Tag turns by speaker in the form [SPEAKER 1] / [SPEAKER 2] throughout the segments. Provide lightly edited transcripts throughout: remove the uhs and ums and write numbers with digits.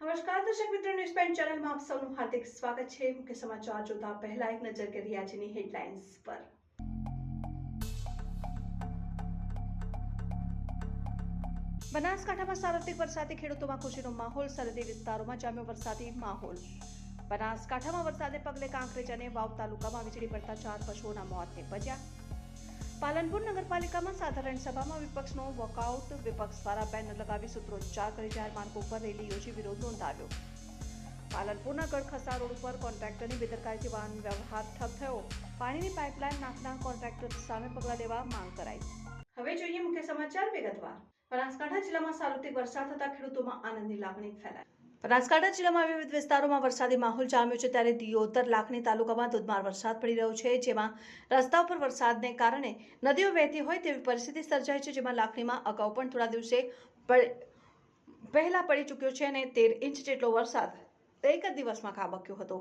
[SPEAKER 1] નમસ્કાર દર્શક મિત્રો, ન્યૂઝ પેન ચેનલમાં આપ સૌનું હાર્દિક સ્વાગત છે। મુખ્ય સમાચાર જોતા પહેલા એક નજર કરીએ આજની હેડલાઇન્સ પર। બનાસકાંઠામાં સાર્વત્રિક વરસાદથી ખેડૂતોમાં ખુશીનો માહોલ। સરહદી વિસ્તારોમાં જામ્યો વરસાદી માહોલ। બનાસકાંઠામાં વરસાદને પગલે કાંકરેજ અને વાવ તાલુકામાં વીજળી પડતા 4 પશુઓના મોત નિપજ્યા। પાલનપુર નગરપાલિકામાં સાધારણ સભામાં વિપક્ષનો વોકઆઉટ। વિપક્ષ દ્વારા બેનર લગાવી સૂત્રોચ્ચાર કરી જાહેર માર્ગો પર રેલી યોજી વિરોધ નોંધાવ્યો। પાલનપુરના ગઢખસા રોડ ઉપર કોન્ટ્રાક્ટરની બેદરકારીથી વાહન વ્યવહાર ઠપ થયો। પાણીની પાઇપલાઇન નાખનાર કોન્ટ્રાક્ટર સામે પગલાં લેવા માંગ કરાઈ। હવે જોઈએ મુખ્ય સમાચાર વિગતવાર। બનાસકાંઠા જિલ્લામાં સાર્વત્રિક વરસાદ થતા ખેડૂતોમાં આનંદની લાગણી ફેલાઈ। બનાસકાંઠા જિલ્લામાં વિવિધ વિસ્તારોમાં વરસાદી માહોલ જામ્યો છે, ત્યારે દિયોદર લાખણી તાલુકામાં ધોધમાર વરસાદ પડી રહ્યો છે, જેમાં રસ્તા ઉપર વરસાદને કારણે નદીઓ વહેતી હોય તેવી પરિસ્થિતિ સર્જાઈ છે। જેમાં લાખણીમાં અગાઉ પણ થોડા દિવસે પહેલા પડી ચૂક્યો છે અને 13 ઇંચ જેટલો વરસાદ એક જ દિવસમાં ખાબક્યો હતો।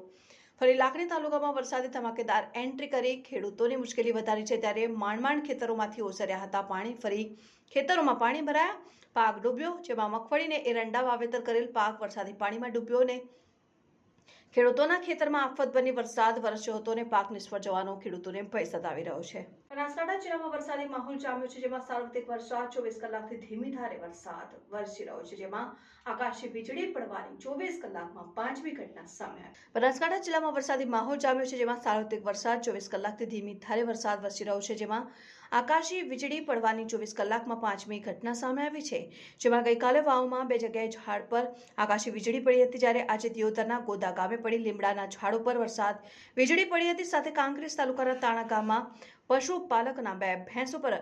[SPEAKER 1] ફરી લાખણી તાલુકામાં વરસાદે ધમાકેદાર એન્ટ્રી કરી ખેડૂતોની મુશ્કેલી વધારી છે, ત્યારે માંડ ખેતરોમાંથી ઓસર્યા હતા પાણી। ફરી ખેતરોમાં પાણી ભરાયા, પાક ડૂબ્યો। જેમાં મગફળીને એરંડા વાવેતર કરેલ પાક વરસાદી પાણીમાં ડૂબ્યો ને ખેડૂતોના ખેતરમાં આફત બની વરસાદ વરસ્યો હતો અને પાક નિષ્ફળ જવાનો ખેડૂતોને ભય સતાવી રહ્યો છે। બનાસકાંઠા જિલ્લામાં વરસાદી માહોલ જામ્યો છે, જેમાં સાર્વત્રિક વરસાદ 24 કલાકથી ધીમી ધારે વરસાદ વરસી રહ્યો છે, જેમાં આકાશી વીજળી પડવાની 24 કલાકમાં 5મી ઘટના સામે આવી। બનાસકાંઠા જિલ્લામાં વરસાદી માહોલ જામ્યો છે, જેમાં સાર્વત્રિક વરસાદ 24 કલાકથી ધીમી ધારે વરસાદ વરસી રહ્યો છે, જેમાં આકાશી વીજળી પડવાની 24 કલાકમાં 5મી ઘટના સામે આવી છે। જેમાં ગઈકાલે વાવમાં 2 જગ્યાએ ઝાડ પર આકાશી વીજળી પડી હતી, જ્યારે આજે દિયોદરના ગોદા ગામે પડી લીમડાના ઝાડ ઉપર વરસાદ વીજળી પડી હતી। સાથે કાંકરેજ તાલુકાના તાણા ગામમાં પશુપાલકના 2 ભેંસો પર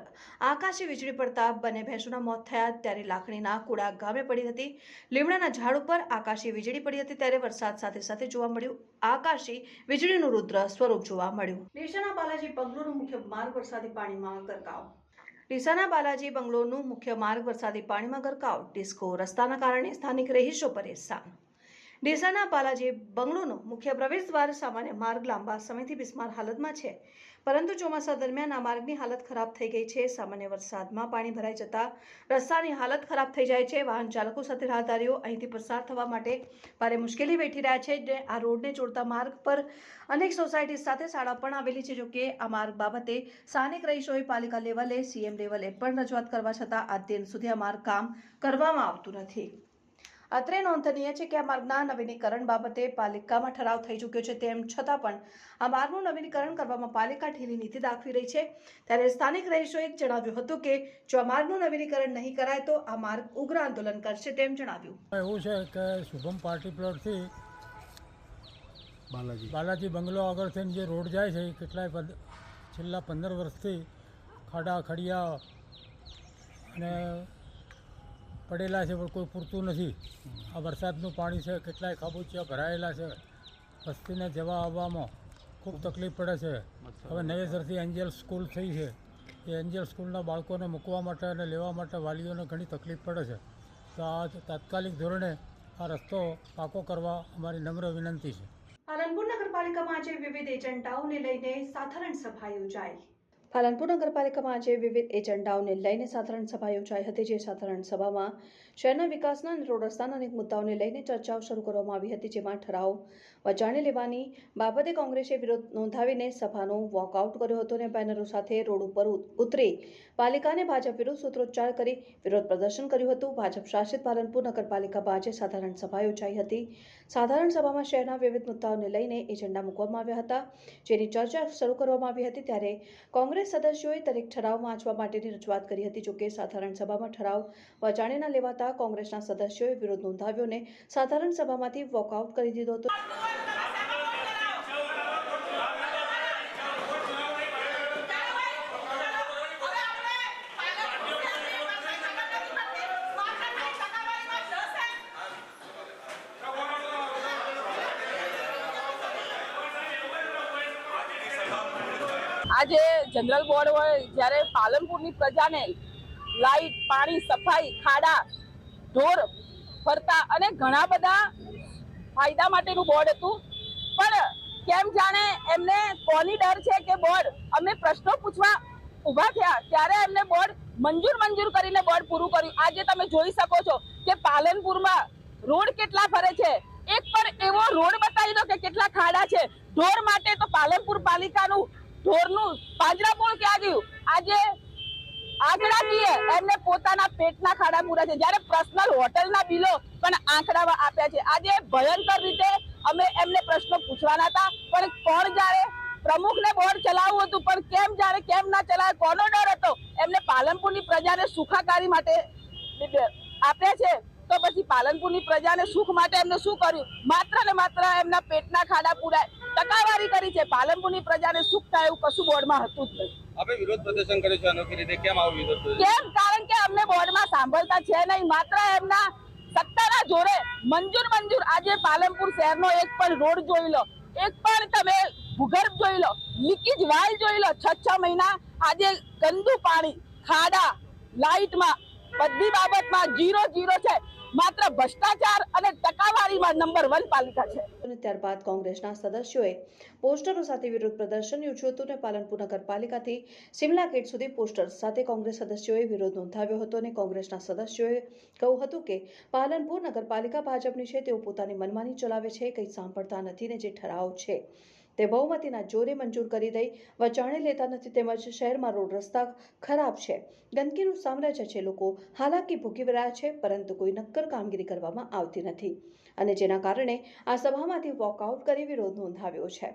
[SPEAKER 1] આકાશી વીજળી પડતા બંને ભેંસોના મોત થયા। ત્યારે લાખણીના કુડા ગામે પડી હતી લીમડાના ઝાડ ઉપર આકાશી વીજળી પડી હતી, ત્યારે વરસાદ સાથે સાથે જોવા મળ્યું આકાશી વીજળીનું રુદ્ર સ્વરૂપ જોવા મળ્યું। ડીસાના બાલાજી બંગલોનું મુખ્ય માર્ગ વરસાદી પાણીમાં ગરકાવ। ડીસાના બાલાજી બંગલોનું મુખ્ય માર્ગ વરસાદી પાણીમાં ગરકાવ। ડિસ્કો રસ્તાના કારણે સ્થાનિક રહીશો પરેશાન। ડીસાના બાલાજી બંગલોનો મુખ્ય પ્રવેશ દ્વાર સામાન્ય માર્ગ લાંબા સમયથી બિસ્માર હાલતમાં છે, પરંતુ ચોમાસા દરમિયાન આ માર્ગની હાલત ખરાબ થઈ ગઈ છે। સામાન્ય વરસાદમાં પાણી ભરાઈ જતા રસ્તાની હાલત ખરાબ થઈ જાય છે। વાહન ચાલકો સાથે રાહદારીઓ અહીંથી પસાર થવા માટે ભારે મુશ્કેલી વેઠી રહ્યા છે। આ રોડને જોડતા માર્ગ પર અનેક સોસાયટી સાથે શાળા પણ આવેલી છે। જોકે આ માર્ગ બાબતે સ્થાનિક રહીશોએ પાલિકા લેવલે સીએમ લેવલે પણ રજૂઆત કરવા છતાં આજ દિન સુધી આ માર્ગ કામ કરવામાં આવતું નથી। અત્રે નોંધનીય છે કે આ માર્ગના નવીનીકરણ બાબતે પાલિકામાં ઠરાવ થઈ ચૂક્યો છે, તેમ છતાં પણ આ માર્ગનું નવીનીકરણ કરવામાં પાલિકા ઢીલી નીતિ દાખવી રહી છે। ત્યારે સ્થાનિક રહીશોએ જણાવ્યું હતું કે જો આ માર્ગનું નવીનીકરણ નહીં કરાય તો આ માર્ગ ઉગ્ર આંદોલન કરશે તેમ જણાવ્યું।
[SPEAKER 2] એવું છે કે શુભમ પાર્ટી પ્લોટથી બાલાજી બંગલો આગળ થઈને જે રોડ જાય છે એ કેટલાય છેલ્લા 15 વર્ષથી ખાડા ખડિયા અને પડેલા છે, પણ કોઈ પૂરતું નથી। આ વરસાદનું પાણી છે, કેટલાય ખાબોચિયા ભરાયેલા છે, વસ્તીને જવા આવવામાં ખૂબ તકલીફ પડે છે। હવે નવેસરથી એન્જલ સ્કૂલ થઈ છે, એ એન્જલ સ્કૂલના બાળકોને મૂકવા માટે અને લેવા માટે વાલીઓને ઘણી તકલીફ પડે છે, તો આ તાત્કાલિક ધોરણે આ રસ્તો પાકો કરવા અમારી નમ્ર વિનંતી છે।
[SPEAKER 1] પાલનપુર નગરપાલિકામાં આજે વિવિધ એજન્ડાઓને લઈને સાધારણ સભા યોજાઈ। પાલનપુર નગરપાલિકામાં આજે વિવિધ એજન્ડાઓને લઈને સાધારણ સભા યોજાઈ હતી, જે સાધારણ સભામાં શહેરના વિકાસના અને રોડ રસ્તાના અનેક મુદ્દાઓને લઈને ચર્ચાઓ શરૂ કરવામાં આવી હતી। જેમાં ઠરાવ વચાણે લેવાની બાબતે કોંગ્રેસે વિરોધ નોંધાવીને સભાનો વોકઆઉટ કર્યો હતો અને બેનરો સાથે રોડ ઉપર ઉતરી પાલિકાને ભાજપ વિરુદ્ધ સૂત્રોચ્ચાર કરી વિરોધ પ્રદર્શન કર્યું હતું। ભાજપ શાસિત પાલનપુર નગરપાલિકામાં આજે સાધારણ સભા યોજાઈ હતી। સાધારણ સભામાં શહેરના વિવિધ મુદ્દાઓને લઈને એજન્ડા મૂકવામાં આવ્યા હતા, જેની ચર્ચા શરૂ કરવામાં આવી હતી। ત્યારે કોંગ્રેસ સદસ્યોએ દરેક ઠરાવ વાંચવા માટેની રજૂઆત કરી હતી। જોકે સાધારણ સભામાં ઠરાવ વચાણે ન લેવાતા કોંગ્રેસના સદસ્યોએ વિરોધ નોંધાવ્યો અને સાધારણ સભામાંથી વોકઆઉટ કરી દીધો હતો।
[SPEAKER 3] આજે જનરલ બોર્ડ હોય જ્યારે પાલનપુરની પ્રજાને લાઇટ, પાણી, સફાઈ, ખાડા, ઢોર ફરતા અને ઘણા બધા ફાયદા માટેનું બોર્ડ હતું, પણ કેમ જાણે એમને કોની ડર છે કે બોર્ડ અમે પ્રશ્નો પૂછવા ઊભા થયા ત્યારે એમને બોર્ડ મંજૂર કરીને બોર્ડ પૂરું કર્યું। આજે તમે જોઈ શકો છો કે પાલનપુરમાં રોડ કેટલા ફરે છે, એક પણ એવો રોડ બતાવી દો કે કેટલા ખાડા છે. ઢોર માટે તો પાલનપુર પાલિકાનું ઢોરનું પાંજરાપોળ ક્યાં ગયું? આજે આંકડાકીય એમને પોતાના પેટના ખાડા પૂરા છે, જ્યારે પર્સનલ હોટલના બિલો પણ આંકડામાં આપ્યા છે. આજે ભયંકર રીતે અમે એમને પ્રશ્નો પૂછવાના હતા, પણ કોણ જાણે પ્રમુખને બોર્ડ ચલાવવું હતું, પણ કેમ ના ચલાવે, કોનો ડર હતો? એમને પાલનપુરની પ્રજાને સુખાકારી માટે આપ્યા છે, તો પછી પાલનપુરની પ્રજાને સુખ માટે એમને શું કર્યું? માત્ર ને માત્ર એમના પેટના ખાડા પૂરાય, ટકાવારી કરી છે. પાલનપુરની પ્રજાને સુખ થાય એવું કશું બોર્ડમાં હતું જ નહીં.
[SPEAKER 4] આપણે વિરોધ પ્રદર્શન કર્યું છે અનોખી રીતે, કેમ આવું વિરોધ પ્રદર્શન?
[SPEAKER 3] કેમ? કારણ કે અમને બોર્ડમાં સાંભળતા છે નહીં, માત્ર એમના સત્તાના જોરે મંજૂર. આજે પાલનપુર શહેરનો એક પણ રોડ જોઈ લો, એક પણ તમે ભૂગર્ભ જોઈ લો, લીકેજ વાલ જોઈ લો, 6 મહિના આજે ગંદુ પાણી, ખાડા, લાઇટમાં બધી બાબતમાં 0 છે. માત્ર ભ્રષ્ટાચાર અને ટકાવારીમાં નંબર 1 પાલિકા છે.
[SPEAKER 1] અને ત્યારબાદ કોંગ્રેસના સદસ્યોએ પોસ્ટરો સાથે વિરોધ પ્રદર્શન યોજ્યું હતું અને પાલનપુર નગરપાલિકાથી સિમલા ગેટ સુધી પોસ્ટર સાથે કોંગ્રેસ સદસ્યોએ વિરોધ નોંધાવ્યો હતો અને કોંગ્રેસના સદસ્યોએ કહ્યું હતું કે પાલનપુર નગરપાલિકા ભાજપની છે, તેઓ પોતાની મનમાની ચલાવે છે, કંઈ સાંભળતા નથી ને જે ઠરાવ છે તે બહુમતીના જોરે મંજૂર કરી દઈ વચાણે લેતા નથી. તેમજ શહેરમાં રોડ રસ્તા ખરાબ છે, ગંદકીનું સામ્રાજ્ય છે, લોકો હાલાકી ભોગવી રહ્યા છે, પરંતુ કોઈ નક્કર કામગીરી કરવામાં આવતી નથી અને જેના કારણે આ સભામાંથી વોકઆઉટ કરી વિરોધ નોંધાવ્યો છે.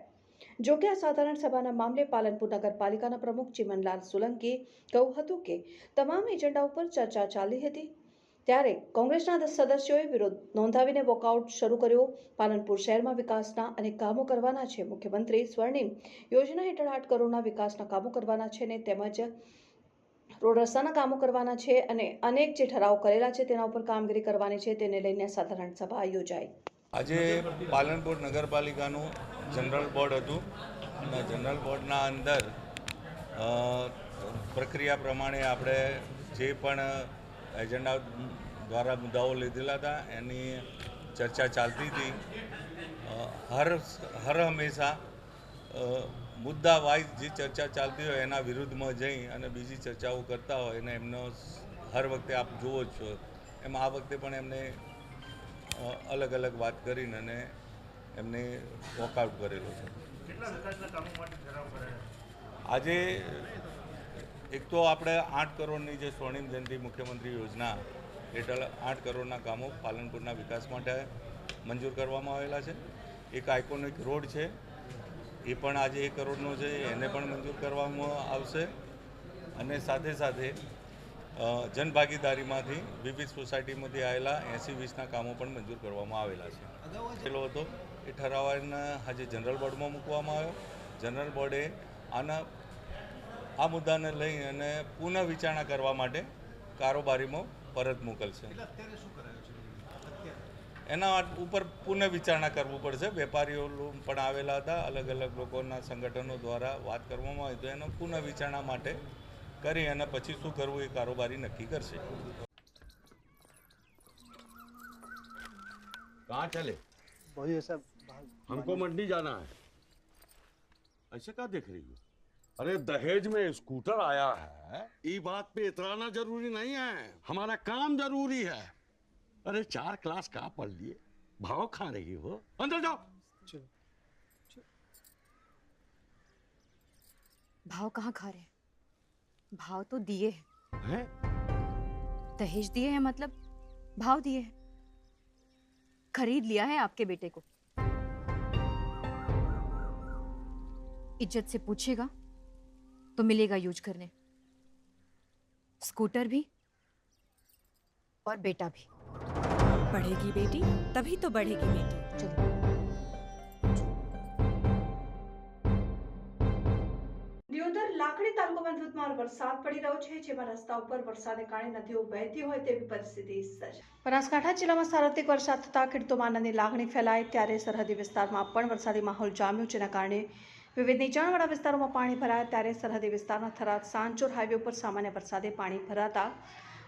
[SPEAKER 1] જોકે આ સાધારણ સભાના મામલે પાલનપુર નગરપાલિકાના પ્રમુખ ચીમનલાલ સોલંકીએ કહ્યું હતું કે તમામ એજન્ડા ઉપર ચર્ચા ચાલી હતી, ત્યારે કોંગ્રેસના સદસ્યોએ વિરોધ નોંધાવીને વોકઆઉટ શરૂ કર્યો. પાલનપુર શહેરમાં વિકાસના અનેક કામો કરવાના છે. મુખ્યમંત્રી સ્વર્ણિમ યોજના હેઠળ 8 કરોડના વિકાસના કામો કરવાના છે ને તેમજ રોડ રસ્તાના કામો કરવાના છે અને અનેક જે ઠરાવ કરેલા છે તેના ઉપર કામગીરી કરવાની છે, તેને લઈને સાધારણ સભા યોજાઈ.
[SPEAKER 5] આજે પાલનપુર નગરપાલિકાનું જનરલ બોર્ડ હતું અને જનરલ બોર્ડના અંદર પ્રક્રિયા પ્રમાણે આપણે જે પણ એજન્ડા દ્વારા મુદ્દાઓ લીધેલા હતા એની ચર્ચા ચાલતી હતી. હર હંમેશા મુદ્દા વાઇઝ જે ચર્ચા ચાલતી હોય એના વિરુદ્ધમાં જઈ અને બીજી ચર્ચાઓ કરતા હોય અને એમનો હર વખતે આપ જુઓ જ છો એમ આ વખતે પણ એમને અલગ અલગ વાત કરીને અને એમને વોકઆઉટ કરેલો છે. આજે એક તો આપણે 8 કરોડની જે સ્વર્ણિમ જયંતિ મુખ્યમંત્રી યોજના હેઠળ 8 કરોડના કામો પાલનપુરના વિકાસ માટે મંજૂર કરવામાં આવેલા છે. એક આઇકોનિક રોડ છે એ પણ આજે 1 કરોડનો છે, એને પણ મંજૂર કરવામાં આવશે અને સાથે સાથે જનભાગીદારીમાંથી વિવિધ સોસાયટીમાંથી આવેલા 80-20ના કામો પણ મંજૂર કરવામાં આવેલા છે. પેલો હતો એ ઠરાવને આજે જનરલ બોર્ડમાં મૂકવામાં આવ્યો. જનરલ બોર્ડે આ મુદ્દાને લઈ અને પુનઃ વિચારણા કરવા માટે કારોબારીમાં પરત મોકલશે. એના ઉપર પુનઃ વિચારણા કરવું પડશે. વેપારીઓ પણ આવેલા હતા, અલગ અલગ લોકોના સંગઠનો દ્વારા વાત કરવામાં આવી તો એનો પુનઃ વિચારણા માટે કરી અને પછી શું કરવું એ કારોબારી નક્કી કરશે.
[SPEAKER 6] कहाँ चले?
[SPEAKER 7] वही है सब।
[SPEAKER 6] हमको मंडी जाना है। ऐसे क्या देख रही हो? अरे दहेज में स्कूटर आया है, ये बात पे इतराना जरूरी नहीं है, हमारा काम जरूरी है। अरे 4 क्लास का पढ़ लिए, भाव खा रही हो? अंदर जाओ।
[SPEAKER 7] चलो।
[SPEAKER 8] भाव कहाँ खा रहे हैं? भाव तो दिए
[SPEAKER 6] हैं?
[SPEAKER 8] दहेज दिए हैं, मतलब भाव दिए हैं, खरीद लिया है आपके बेटे को। इज्जत से पूछेगा तो मिलेगा यूज करने, स्कूटर भी और बेटा भी।
[SPEAKER 9] बढ़ेगी बेटी तभी तो बढ़ेगी बेटी।
[SPEAKER 8] चलो।
[SPEAKER 1] દિયોદર લાકડી તાલુકામાં ધોધમાર વરસાદ પડી રહ્યો છે, જેમાં રસ્તા ઉપર વરસાદને કારણે નદીઓ વહેતી હોય તેવી પરિસ્થિતિ સર્જાઈ. બનાસકાંઠા જિલ્લામાં સાર્વત્રિક વરસાદ થતા ખેડૂતોમાં આનંદની લાગણી ફેલાય, ત્યારે સરહદી વિસ્તારમાં પણ વરસાદી માહોલ જામ્યો, જેના કારણે વિવિધ નીચાણવાળા વિસ્તારોમાં પાણી ભરાયા. ત્યારે સરહદી વિસ્તારના થરાદ સાંચોર હાઈવે ઉપર સામાન્ય વરસાદે પાણી ભરાતા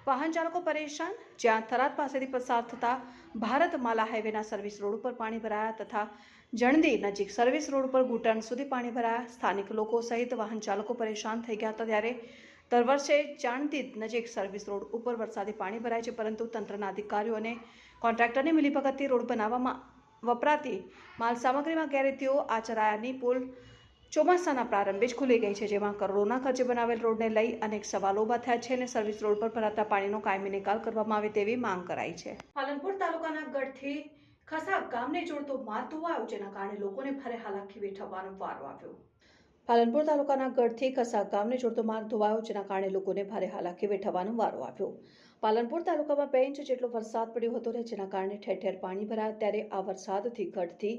[SPEAKER 1] વાહન ચાલકો પરેશાન, જ્યાં થરાદ પાસેથી પસાર થતા ભારત માલા હાઈવેના સર્વિસ રોડ ઉપર પાણી ભરાયા તથા જણદી નજીક સર્વિસ રોડ પર ઘૂંટણ સુધી પાણી ભરાયા. સ્થાનિક લોકો સહિત વાહન ચાલકો પરેશાન થઈ ગયા હતા. ત્યારે દર વર્ષે જાણદી નજીક સર્વિસ રોડ ઉપર વરસાદી પાણી ભરાય છે, પરંતુ તંત્રના અધિકારીઓ અને કોન્ટ્રાક્ટરની મિલીભગતથી રોડ બનાવવામાં વપરાતી માલ સામગ્રીમાં ગેરરીતિઓ આચરાયાની પુલ ચોમાસાના પ્રારંભે જ ખુલી ગઈ છે, જેમાં કરોડોના ખર્ચે બનાવેલ રોડને લઈ અનેક સવાલો ઊભા થયા છે અને સર્વિસ રોડ પર ભરાતા પાણીનો કાયમી નિકાલ કરવામાં આવે તેવી માંગ કરાઈ છે. પાલનપુર તાલુકાના ગઢથી ખસા ગામને જોડતો માર્ગ ધોવાયો, જેના કારણે લોકોને ભારે હાલાકી વેઠવવાનો વારો આવ્યો. પાલનપુર તાલુકાના ગઢથી ખસા ગામને જોડતો માર્ગ ધોવાયો, જેના કારણે લોકોને ભારે હાલાકી વેઠવવાનો વારો આવ્યો. પાલનપુર તાલુકામાં 2 ઇંચ જેટલો વરસાદ પડ્યો હતો, જેના કારણે ઠેર ઠેર પાણી ભરાયા. ત્યારે આ વરસાદથી ગઢથી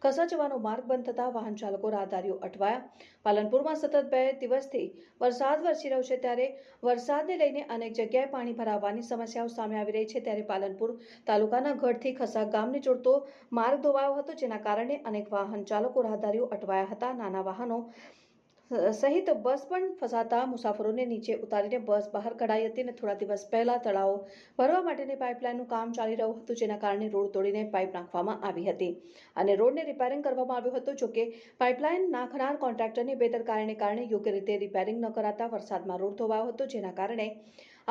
[SPEAKER 1] ખસા જવાનો માર્ગ બંધ થતા વાહન ચાલકો રાહદારીઓ અટવાયા. પાલનપુરમાં સતત 2 દિવસથી વરસાદ વરસી રહ્યો છે, ત્યારે વરસાદને લઈને અનેક જગ્યાએ પાણી ભરાવાની સમસ્યાઓ સામે આવી રહી છે. ત્યારે પાલનપુર તાલુકાના ગઢથી ખસા ગામને જોડતો માર્ગ ધોવાયો હતો, જેના કારણે અનેક વાહન ચાલકો રાહદારીઓ અટવાયા હતા. નાના વાહનો સહિત બસ પણ ફસાતા મુસાફરોને નીચે ઉતારીને બસ બહાર કઢાઈ હતી અને થોડા દિવસ પહેલા તળાવો ભરવા માટેની પાઇપલાઇનનું કામ ચાલી રહ્યું હતું, જેના કારણે રોડ તોડીને પાઇપ નાખવામાં આવી હતી અને રોડને રિપેરિંગ કરવામાં આવ્યું હતું. જોકે પાઇપલાઇન નાખનાર કોન્ટ્રાક્ટરની બેદરકારીને કારણે યોગ્ય રીતે રિપેરિંગ ન કરાતા વરસાદમાં રોડ ધોવાયો હતો, જેના કારણે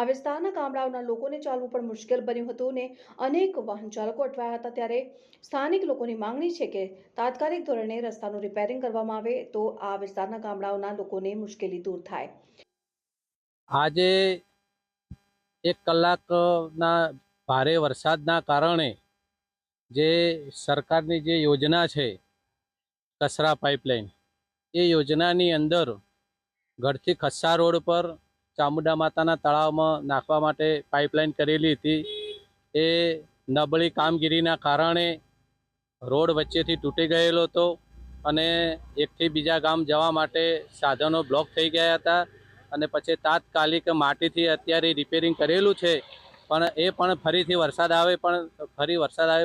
[SPEAKER 1] આ વિસ્તારના ગામડાઓના લોકોને ચાલવું પણ મુશ્કેલ બન્યું હતું અને અનેક વાહન ચાલકો અટવાયા હતા. ત્યારે સ્થાનિક લોકોની માંગણી છે કે તાત્કાલિક ધોરણે રસ્તાનું રિપેરિંગ કરવામાં આવે તો આ વિસ્તારના ગામડાઓના લોકોને મુશ્કેલી દૂર થાય.
[SPEAKER 7] આજે 1 કલાકના ભારે વરસાદના કારણે જે સરકારની જે યોજના છે કચરા પાઇપલાઇન, એ યોજનાની અંદર ગઢથી ખસ્સા રોડ પર ચામુંડા માતાના તળાવમાં નાખવા માટે પાઇપલાઇન કરેલી હતી. એ નબળી કામગીરીના કારણે રોડ વચ્ચેથી તૂટી ગયેલો હતો અને એકથી બીજા ગામ જવા માટે સાધનો બ્લોક થઈ ગયા હતા અને પછી તાત્કાલિક માટીથી અત્યારે રિપેરિંગ કરેલું છે, પણ એ પણ ફરી વરસાદ આવે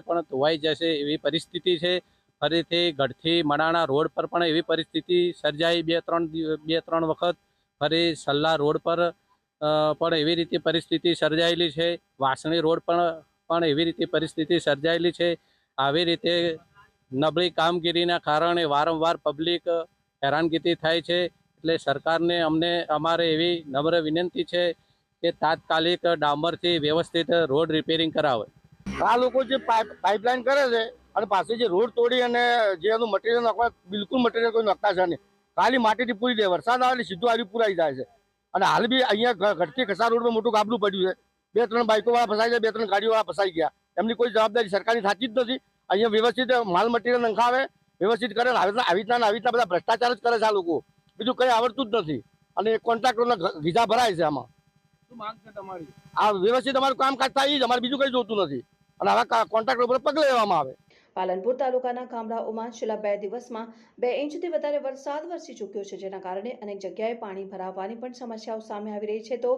[SPEAKER 7] પણ ધોવાઈ જશે એવી પરિસ્થિતિ છે. ફરીથી ગઢથી મડાણા રોડ પર પણ એવી પરિસ્થિતિ સર્જાઈ 2-3 વખત. ફરી સલ્લા રોડ પર પણ એવી રીતે પરિસ્થિતિ સર્જાયેલી છે. વાસણી રોડ પણ એવી રીતે પરિસ્થિતિ સર્જાયેલી છે. આવી રીતે નબળી કામગીરીના કારણે વારંવાર પબ્લિક હેરાનગતિ થાય છે. એટલે સરકારને અમારે એવી નમ્ર વિનંતી છે કે તાત્કાલિક ડામરથી વ્યવસ્થિત રોડ રિપેરિંગ કરાવે.
[SPEAKER 10] આ લોકો જે પાઇપલાઇન કરે છે અને પાછી જે રોડ તોડી અને જે એનું મટીરિયલ નાખવા, બિલકુલ મટીરિયલ કોઈ નાખતા છે નહીં. ખાલી માટીથી પૂરી દે, વરસાદ આવે એટલે સીધું આવી પુરાઈ જાય છે. અને હાલ બી અહીંયા ગઢથી ખસા રોડમાં મોટું ગાબલું પડ્યું છે. 2-3 બાઇકોવાળા ફસાઈ ગયા, 2-3 ગાડીવાળા ફસાઈ ગયા. એમની કોઈ જવાબદારી સરકારની થતી જ નથી. અહીંયા વ્યવસ્થિત માલ મટીરિયલ નંખાવે, વ્યવસ્થિત કરે. આવી રીતના બધા ભ્રષ્ટાચાર જ કરે છે આ લોકો. બીજું કંઈ આવડતું જ નથી અને કોન્ટ્રાક્ટરોના ગીઝા ભરાય છે. આમાં શું માંગ છે તમારી? આ વ્યવસ્થિત અમારું કામકાજ થાય જ, અમારે બીજું કંઈ જોતું નથી અને આવા કોન્ટ્રાક્ટર ઉપર પગલાં લેવામાં આવે.
[SPEAKER 1] પાલનપુર તાલુકાના ગામડાઓમાં છેલ્લા 2 દિવસમાં 2 ઇંચથી વધારે વરસાદ વરસી ચૂક્યો છે, જેના કારણે અનેક જગ્યાએ પાણી ભરાવાની પણ સમસ્યાઓ સામે આવી રહી છે, તો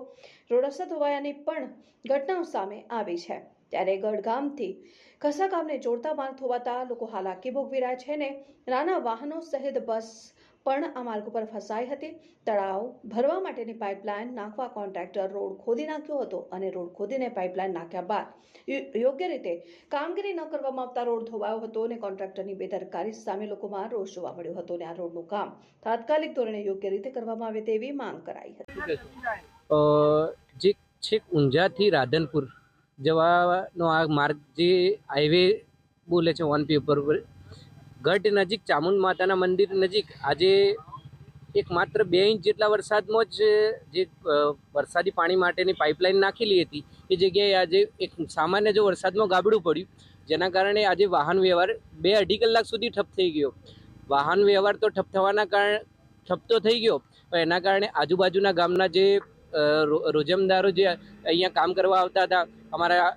[SPEAKER 1] રોડ રસ્તા ધોવાયાની પણ ઘટનાઓ સામે આવી છે. ત્યારે ગઢ ગામથી ખસા ગામને જોડતા માર્ગ ધોવાતા લોકો હાલાકી ભોગવી રહ્યા છે અને નાના વાહનો સહિત બસ પણ આ માર્ગ પર ફસાઈ હતી. તળાવ ભરવા માટેની પાઇપલાઇન નાખવા કોન્ટ્રાક્ટર રોડ ખોદી નાખ્યો હતો અને રોડ ખોદીને પાઇપલાઇન નાખ્યા બાદ યોગ્ય રીતે કામગીરી ન કરવામાં આવતા રોડ ધોવાયો હતો અને કોન્ટ્રાક્ટરની બેદરકારી સામે લોકોમાં રોષ જોવા મળ્યો હતો અને આ રોડનું કામ તાત્કાલિક ધોરણે યોગ્ય રીતે કરવામાં આવે તેવી માંગ કરાઈ હતી.
[SPEAKER 7] જે છેક ઊંઝાથી રાધનપુર જવાનો આ માર્ગ જે હાઈવે બોલે છે 1P ઉપર ગઢ નજીક ચામુંડ માતાના મંદિર નજીક આજે માત્ર 2 ઇંચ જેટલા વરસાદમાં જ જે વરસાદી પાણી માટેની પાઇપલાઇન નાખેલી હતી એ જગ્યાએ આજે એક સામાન્ય જો વરસાદમાં ગાબડું પડ્યું, જેના કારણે આજે વાહન વ્યવહાર 2-2.5 કલાક સુધી ઠપ થઈ ગયો. વાહન વ્યવહાર તો ઠપ થવાના કારણે ઠપ તો થઈ ગયો, પણ એના કારણે આજુબાજુના ગામના જે રોજમદારો જે અહીંયા કામ કરવા આવતા હતા, અમારા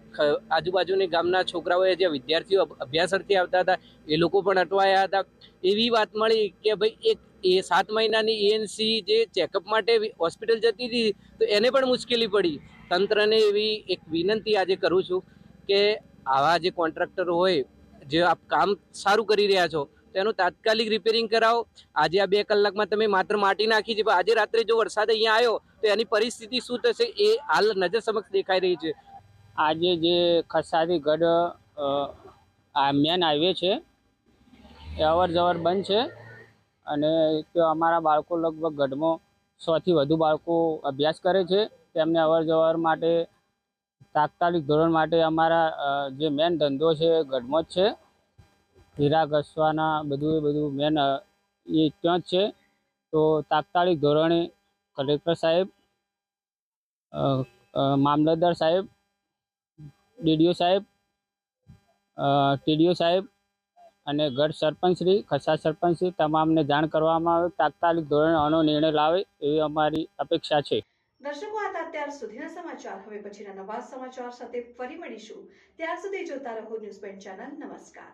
[SPEAKER 7] આજુબાજુની ગામના છોકરાઓ જે વિદ્યાર્થીઓ અભ્યાસાર્થી આવતા હતા, એ લોકો પણ અટવાયા હતા. એવી વાત મળી કે ભાઈ એ 7 મહિનાની ANC જે ચેકઅપ માટે હોસ્પિટલ જતી હતી તો એને પણ મુશ્કેલી પડી. તંત્રને એવી એક વિનંતી આજે કરું છું કે આવા જે કોન્ટ્રાક્ટરો હોય જે આપ કામ સારું કરી રહ્યા છો તો એનું તાત્કાલિક રિપેરિંગ કરાવો. આજે આ 2 કલાકમાં તમે માત્ર માટી નાખી છે, પણ આજે રાત્રે જો વરસાદ અહીંયા આવ્યો તો એની પરિસ્થિતિ શું થશે એ હાલ નજર સમક્ષ દેખાઈ રહી છે.
[SPEAKER 11] આજે જે ખસાથી ગઢ મેન હાઈવે છે એ અવર જવર બંધ છે અને ત્યાં અમારા બાળકો લગભગ ગઢમાં 100થી વધુ બાળકો અભ્યાસ કરે છે. તેમને અવર જવર માટે તાત્કાલિક ધોરણ માટે અમારા જે મેન ધંધો છે ગઢમાં જ છે, હીરા ઘસવાના બધું મેન એ ત્યાં જ છે. તો તાત્કાલિક ધોરણે કલેક્ટર સાહેબ, મામલતદાર સાહેબ, ડીડીઓ સાહેબ, ટીડીઓ સાહેબ અને ગઢ સરપંચશ્રી, ખસા સરપંચશ્રી તમામને જાણ કરવામાં આવે, તાત્કાલિક ધોરણે આનો નિર્ણય લાવે એવી અમારી અપેક્ષા છે.
[SPEAKER 1] દર્શકો, આ હતા અત્યાર સુધીના સમાચાર. હવે પછીના નવા સમાચાર સાથે ફરી મળીશું. ત્યાર સુધી જોતા રહો ન્યૂઝ પોઈન્ટ ચેનલ. નમસ્કાર.